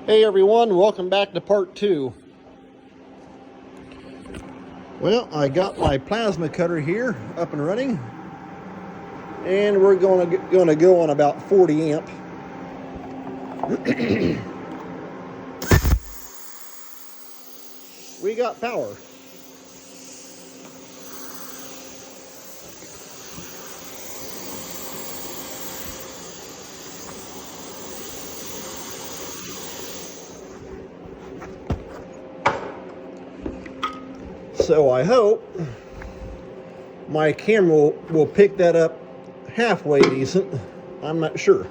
Hey everyone, welcome back to part 2. Well, I got my plasma cutter here up and running, and we're going to go on about 40 amp. We got power. So I hope my camera will pick that up halfway decent. I'm not sure.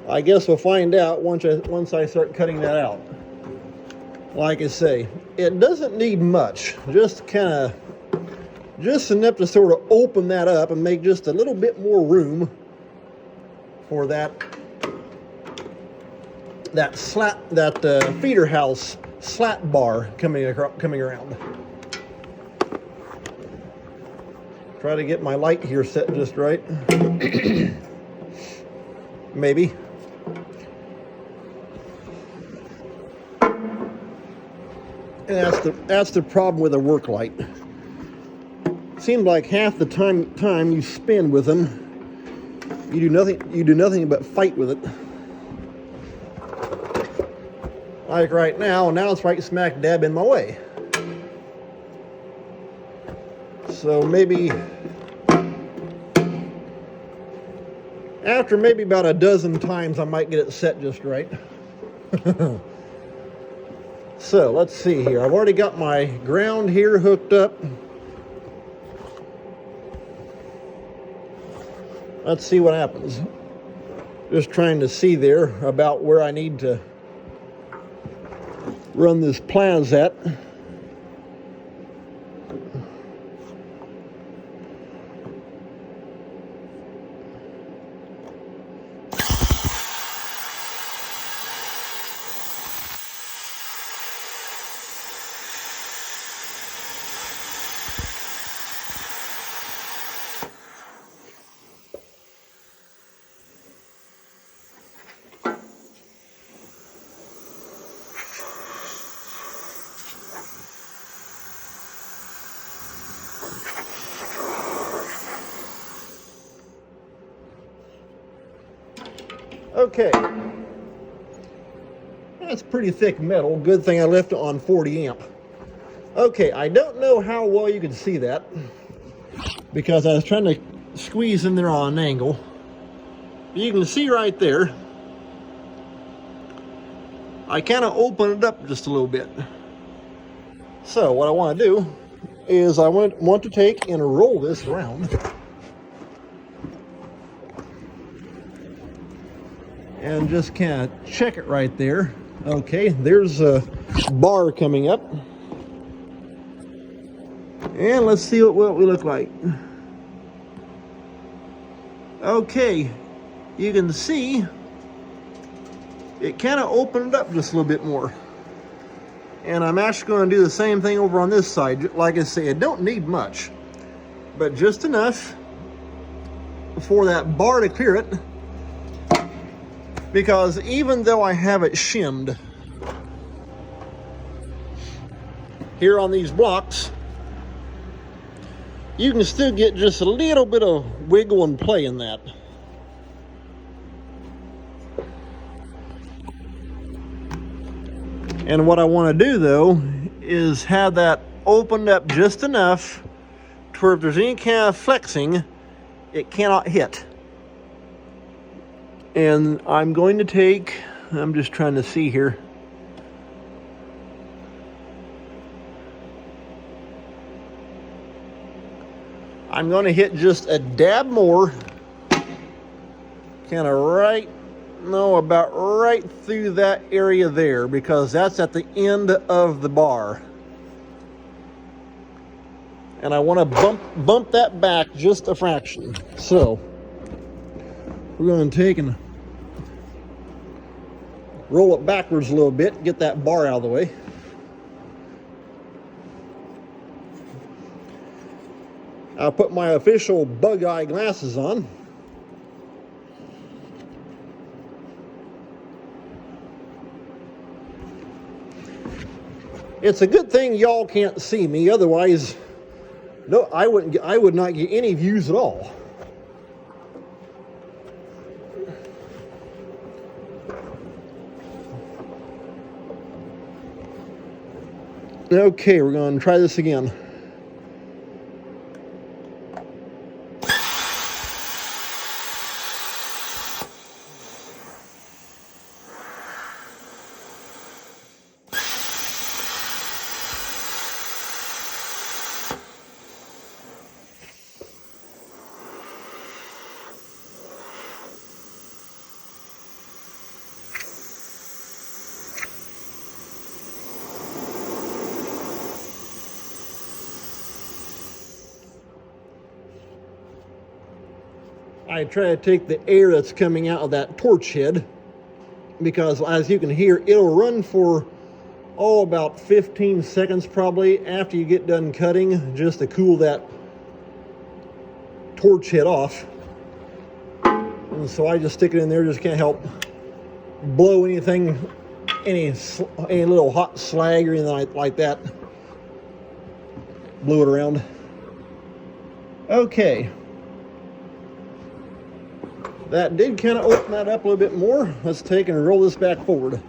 I guess we'll find out once I start cutting that out. Like I say, it doesn't need much. Just enough to sort of open that up and make just a little bit more room for that feeder house slat bar coming around. Try to get my light here set just right. Maybe. And that's the problem with a work light. Seems like half the time you spend with them, you do nothing but fight with it. Like right now it's right smack dab in my way. So maybe after about a dozen times I might get it set just right. So let's see here. I've already got my ground here hooked up. Let's see what happens. Just trying to see there about where I need to run this plas at. Okay, that's pretty thick metal. Good thing I left it on 40 amp. Okay, I don't know how well you can see that because I was trying to squeeze in there on an angle. You can see right there, I kind of open it up just a little bit. So what I want to do is I want to take and roll this around. And just kind of check it right there. Okay, there's a bar coming up. And let's see what we look like. Okay, you can see it kind of opened up just a little bit more. And I'm actually going to do the same thing over on this side. Like I say, it don't need much, but just enough for that bar to clear it. Because even though I have it shimmed here on these blocks, you can still get just a little bit of wiggle and play in that. And what I want to do though is have that opened up just enough to where if there's any kind of flexing, it cannot hit. And I'm going to take, I'm just trying to see here. I'm going to hit just a dab more, kind of about right through that area there, because that's at the end of the bar. And I want to bump that back just a fraction. So we're going to take and roll it backwards a little bit, get that bar out of the way. I'll put my official bug eye glasses on. It's a good thing y'all can't see me, otherwise, no, I would not get any views at all. Okay, we're going to try this again. I try to take the air that's coming out of that torch head, because as you can hear, it'll run for about 15 seconds probably after you get done cutting, just to cool that torch head off. And so I just stick it in there, just can't help blow anything, any little hot slag or anything like that. Blew it around. Okay. That did kind of open that up a little bit more. Let's take and roll this back forward.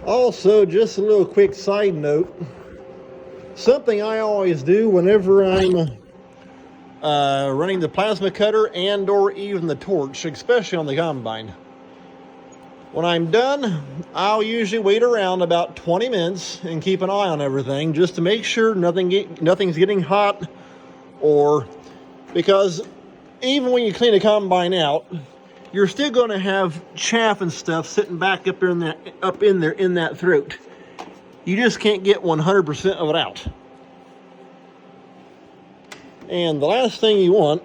Also, just a little quick side note. Something I always do whenever I'm running the plasma cutter and or even the torch, especially on the combine. When I'm done, I'll usually wait around about 20 minutes and keep an eye on everything just to make sure nothing's getting hot, or because even when you clean a combine out, you're still going to have chaff and stuff sitting back up in that throat. You just can't get 100% of it out. And the last thing you want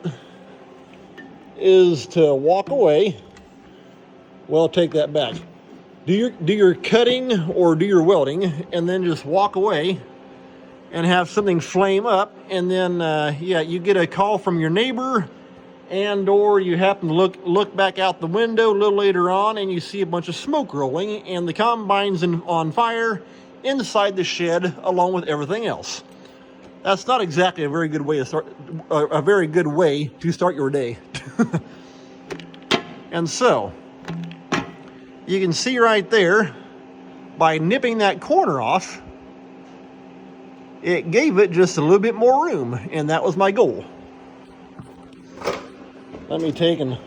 is to walk away. Well, take that back. Do your cutting or do your welding, and then just walk away and have something flame up, and then you get a call from your neighbor, and or you happen to look back out the window a little later on, and you see a bunch of smoke rolling, and the combine's on fire inside the shed along with everything else. That's not exactly a very good way to start your day. And so you can see right there, by nipping that corner off, it gave it just a little bit more room, and that was my goal. Let me take and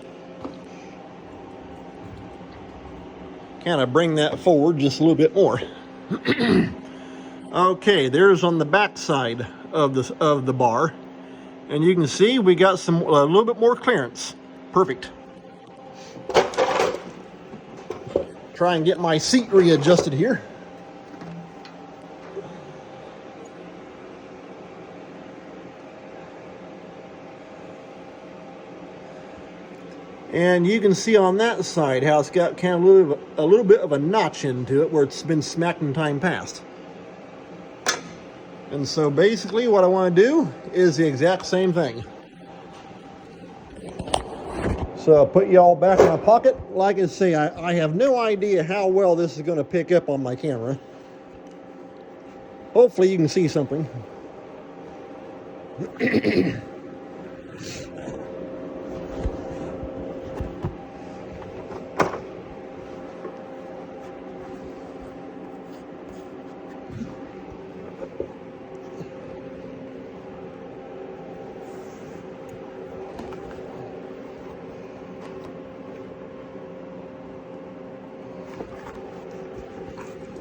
kind of bring that forward just a little bit more. Okay, there's on the back side of the bar, and you can see we got a little bit more clearance. Perfect. Try and get my seat readjusted here. And you can see on that side how it's got kind of a little bit of a notch into it where it's been smacked in time past. And so basically what I want to do is the exact same thing. So I'll put you all back in my pocket. Like I say, I have no idea how well this is going to pick up on my camera. Hopefully you can see something.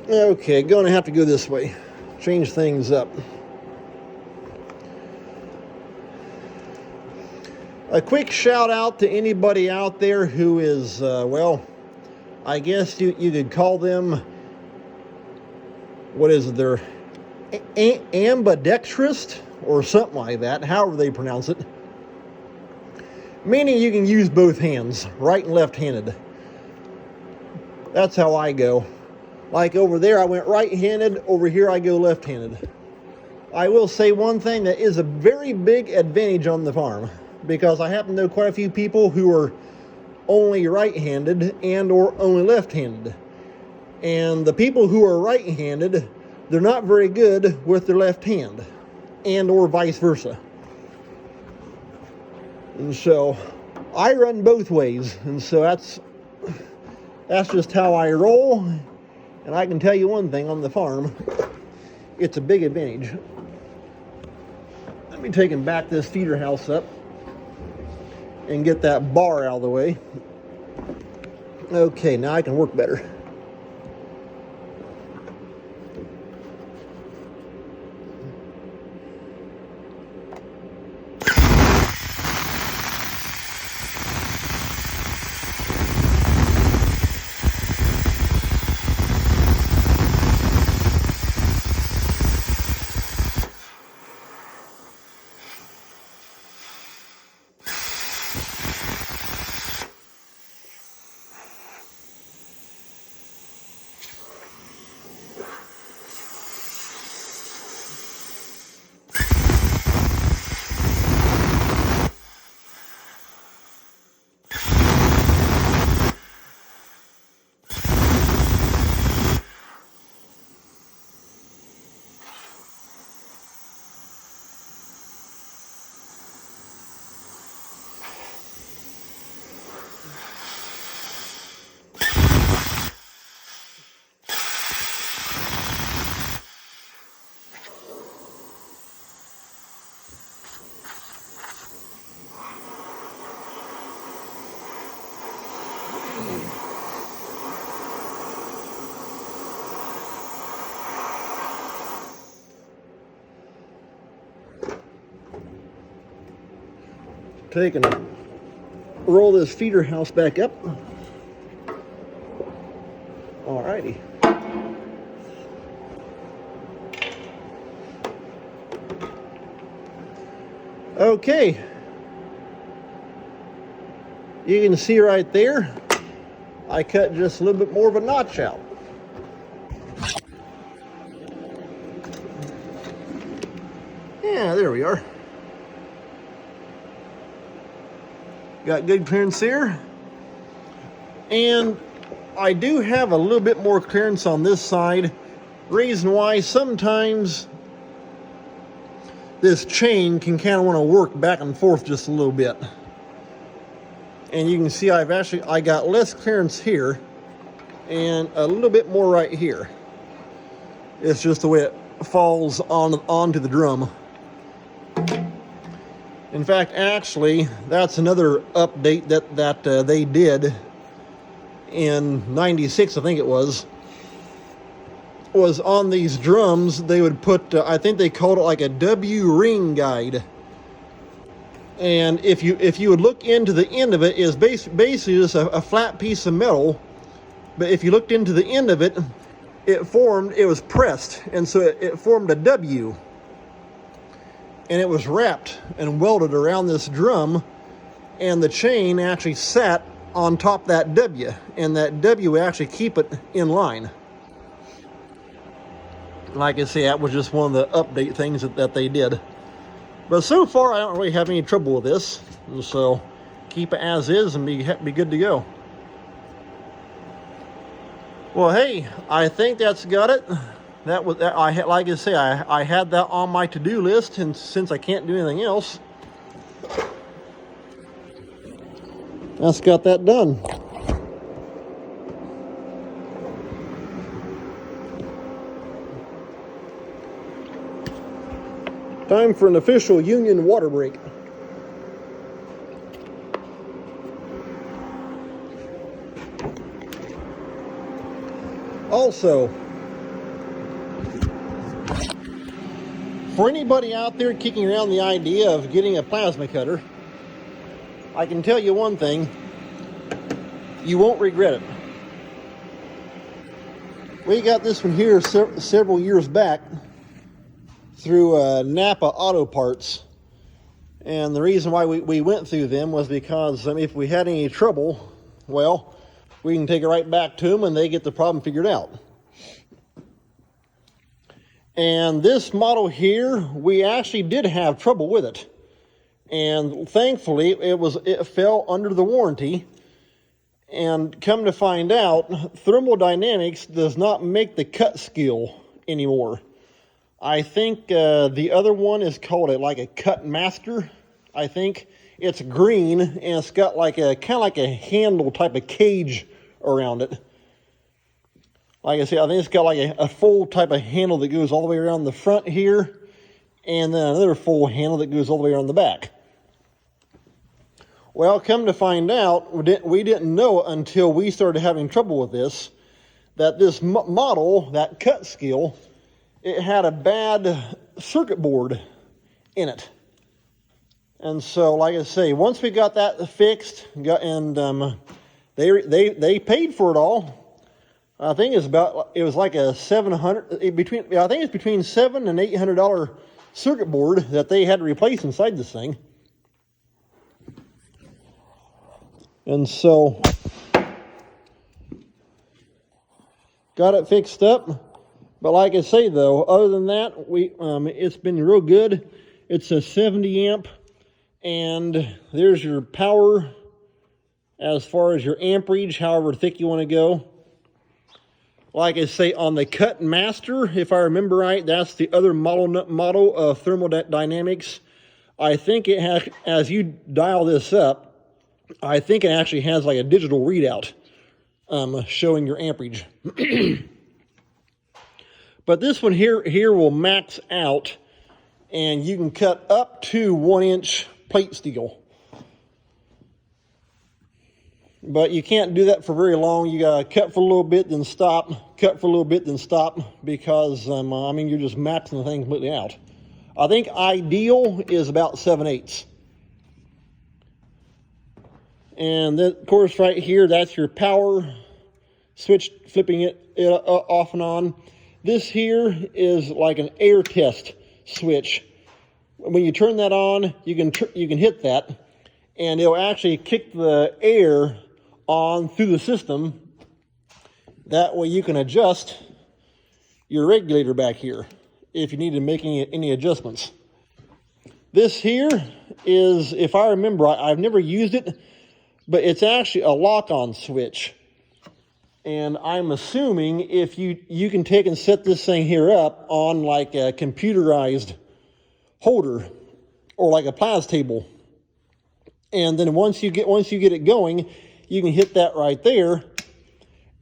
Okay, going to have to go this way. Change things up. A quick shout out to anybody out there who is, well, I guess you could call them, what is it, they're ambidextrous or something like that, however they pronounce it. Meaning you can use both hands, right and left-handed. That's how I go. Like over there, I went right-handed. Over here, I go left-handed. I will say one thing that is a very big advantage on the farm, because I happen to know quite a few people who are only right-handed and or only left-handed. And the people who are right-handed, they're not very good with their left hand, and or vice versa. And so I run both ways, and so that's just how I roll. And I can tell you one thing, on the farm, it's a big advantage. Let me take and back this feeder house up and get that bar out of the way. Okay, now I can work better. Take and roll this feeder house back up. Alrighty. Okay. You can see right there, I cut just a little bit more of a notch out. Yeah, there we are. Got good clearance there. And I do have a little bit more clearance on this side. Reason why, sometimes this chain can kind of want to work back and forth just a little bit. And you can see I got less clearance here and a little bit more right here. It's just the way it falls onto the drum. In fact, actually, that's another update that they did in '96, I think it was on these drums. They would put, I think they called it like a W ring guide. And if you would look into the end of it, is basically just a flat piece of metal. But if you looked into the end of it, it was pressed, and so it formed a W. And it was wrapped and welded around this drum, and the chain actually sat on top of that W, and that W would actually keep it in line. Like I say, that was just one of the update things that they did. But so far, I don't really have any trouble with this, and so keep it as is and be good to go. Well, hey, I think that's got it. Like I say, I had that on my to-do list, and since I can't do anything else, that's got that done. Time for an official union water break. Also, for anybody out there kicking around the idea of getting a plasma cutter, I can tell you one thing: you won't regret it. We got this one here several years back through Napa Auto Parts, and the reason why we went through them was because, I mean, if we had any trouble, well, we can take it right back to them and they get the problem figured out. And this model here, we actually did have trouble with it. And thankfully, it fell under the warranty. And come to find out, Thermodynamics does not make the cut skill anymore. I think the other one is called like a Cut Master. I think it's green, and it's got like a kind of like a handle type of cage around it. Like I said, I think it's got like a full type of handle that goes all the way around the front here, and then another full handle that goes all the way around the back. Well, come to find out, we didn't know until we started having trouble with this, that this model, that cut skill, it had a bad circuit board in it. And so, like I say, once we got that fixed, they paid for it all. I think it was like a $700, I think it's between $700 and $800 circuit board that they had to replace inside this thing. And so, got it fixed up. But like I say though, other than that, it's been real good. It's a 70 amp, and there's your power as far as your amperage, however thick you want to go. Like I say, on the Cut Master, if I remember right, that's the other model of Thermodynamics. I think it has, as you dial this up, I think it actually has like a digital readout showing your amperage. But this one here will max out, and you can cut up to 1-inch plate steel. But you can't do that for very long. You gotta cut for a little bit, then stop, cut for a little bit, then stop, because I mean, you're just maxing the thing completely out. I think ideal is about 7/8. And then, of course, right here, that's your power switch, flipping it off and on. This here is like an air test switch. When you turn that on, you can hit that, and it'll actually kick the air on through the system. That way you can adjust your regulator back here if you need to make any adjustments. This here is, if I remember, I've never used it, but it's actually a lock-on switch. And I'm assuming if you can take and set this thing here up on like a computerized holder or like a plas table. And then once you get it going, you can hit that right there,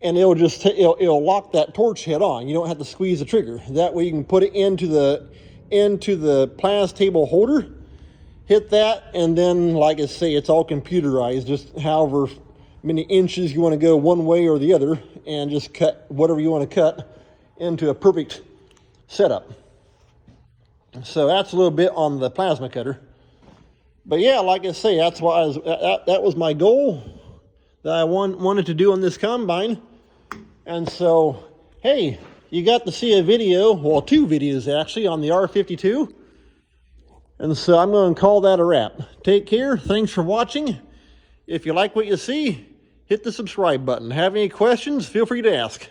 and it'll lock that torch head on. You don't have to squeeze the trigger. That way you can put it into the plas table holder, hit that, and then, like I say, it's all computerized, just however many inches you want to go one way or the other, and just cut whatever you want to cut into a perfect setup. So that's a little bit on the plasma cutter. But yeah, like I say, that's why that was my goal that I wanted to do on this combine. And so, hey, you got to see a video, well, 2 videos actually, on the R52. And so I'm going to call that a wrap. Take care. Thanks for watching. If you like what you see, hit the subscribe button. Have any questions, feel free to ask.